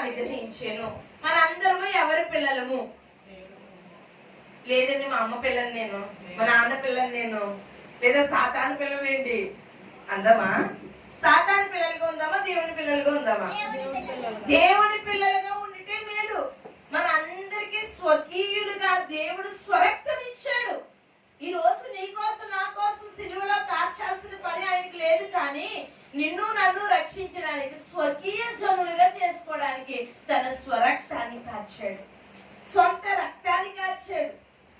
అనుగ్రహించాను. మనందరము ఎవరి పిల్లలము? లేదండి మా అమ్మ పిల్లని నేను, మా నాన్న పిల్లని నేను, లేదా సాతాను పిల్లలేండి అందమా? సాతాను పిల్లలుగా ఉందామా దేవుని పిల్లలుగా ఉందామా? దేవుని పిల్లలుగా ఉండితే మేలు. మన అందరికీ స్వకీయులుగా దేవుడు స్వరక్తం ఇచ్చాడు. ఈ రోజు నీ కోసం నా కోసం సిలువలో కార్చాల్సిన పని ఆయనకి లేదు. కానీ నిన్ను నన్ను రక్షించడానికి, స్వకీయ జనులుగా చేసుకోవడానికి తన స్వరక్తాన్ని కార్చాడు, సొంత రక్తాన్ని కార్చాడు,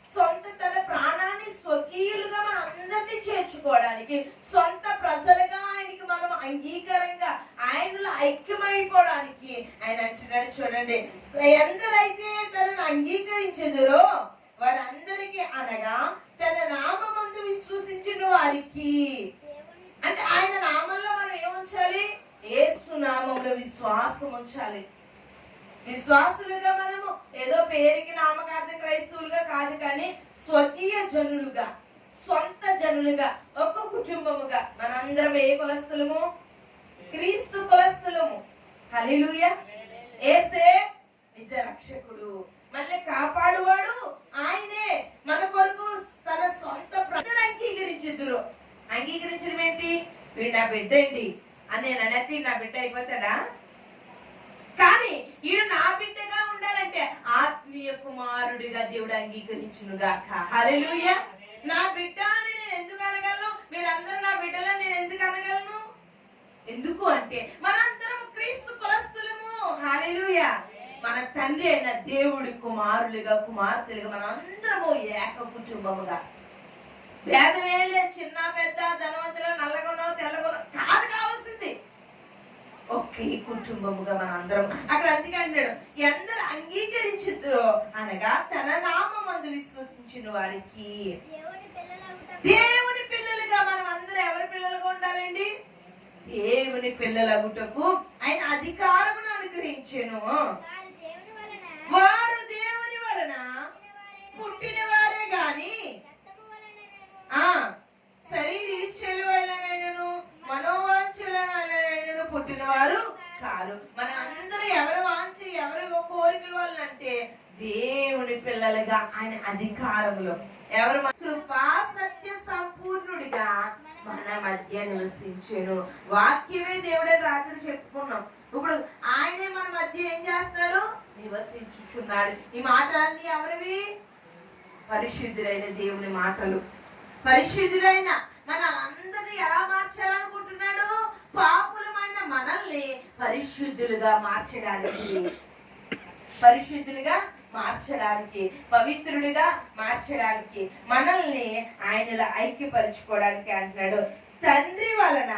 సొంత తన ప్రాణాన్ని స్వకీయులుగా మన అందరినీ చేర్చుకోవడానికి, సొంత ప్రజలుగా ఆయనకి మనం అంగీకారంగా ఆయనలో ఐక్యమైపోవడానికి ఆయన అంటున్నాడు. చూడండి, ఎందరైతే తనను అంగీకరించెదరో వారందరికీ, అనగా తన నామమందు విశ్వసించిన వారికి. అంటే ఆయన నామంలో మనం ఏముంచాలి? యేసు నామంలో విశ్వాసం ఉంచాలి. విశ్వాసులుగా మనము ఏదో పేరుకి నామకార్థ క్రైస్తవులుగా కాదు, కానీ స్వకీయ జనులుగా, సొంత జనులుగా, ఒక కుటుంబముగా మనందరం ఏ కులస్తులము? క్రీస్తు కులస్తులము. హల్లెలూయా. యేసే నిజ రక్షకుడు, మళ్ళీ కాపాడువాడు ఆయనే. మన కొరకు తన సొంత ప్రజలు అంగీకరించుదురు. అంగీకరించడం ఏంటి? వీడు నా బిడ్డ ఏంటి అని నేను అనేసి నా బిడ్డ అయిపోతాడా? కానీ ఈడు నా బిడ్డగా ఉండాలంటే ఆత్మీయ కుమారుడిగా దేవుడు అంగీకరించునుగాక. హల్లెలూయా. నా బిడ్డ అని నేను ఎందుకు అనగలను? మీరందరూ నా బిడ్డలని నేను ఎందుకు అనగలను? ఎందుకు అంటే మనందరం క్రీస్తు కులస్తులము. హల్లెలూయా. మన తండ్రి అయిన దేవుడి కుమారులుగా, కుమార్తెలుగా మనం అందరము ఏక కుటుంబముగా, భేదమే లేదు. చిన్న పెద్ద, ధనవంతులు, నల్లగొనో తెల్లగొనో కాదు కావాల్సింది, ఒకే కుటుంబముగా మన అందరం. అక్కడ అందుకే అంటున్నాడు, ఎందరు అంగీకరించుదురో అనగా తన నామమందు విశ్వసించిన వారికి. దేవుని పిల్లలుగా మనం అందరం ఎవరి పిల్లలుగా ఉండాలండి? దేవుని పిల్లలగుటకు ఆయన అధికారమును అనుగ్రహించెను. వారు దేవుని వలన పుట్టిన వారే గాని శరీరీచ్ఛల వలనైనను మనోవాంఛల వలనైనను పుట్టిన వారు కారు. మన అందరూ ఎవరి వాంఛ, ఎవరి కోరికల వలన అంటే దేవుని పిల్లలుగా ఆయన అధికారములో, ఎవరు? కృపా సత్య సంపూర్ణుడిగా మన మధ్య నివసించెను. వాక్యమే దేవుడని రాత్రి చెప్పుకున్నాం. ఇప్పుడు ఆయనే మన మధ్య ఏం చేస్తున్నాడు? నివసించుచున్నాడు. ఈ మాటలన్నీ ఎవరివి? పరిశుద్ధుడైన దేవుని మాటలు. పరిశుద్ధుడైన మన అందరినీ ఎలా మార్చాలనుకుంటున్నాడు? పాపులమైన మనల్ని పరిశుద్ధులుగా మార్చడానికి, పరిశుద్ధులుగా మార్చడానికి, పవిత్రుడిగా మార్చడానికి, మనల్ని ఆయనలో ఐక్యపరుచుకోవడానికి అంటున్నాడు. తండ్రి వలన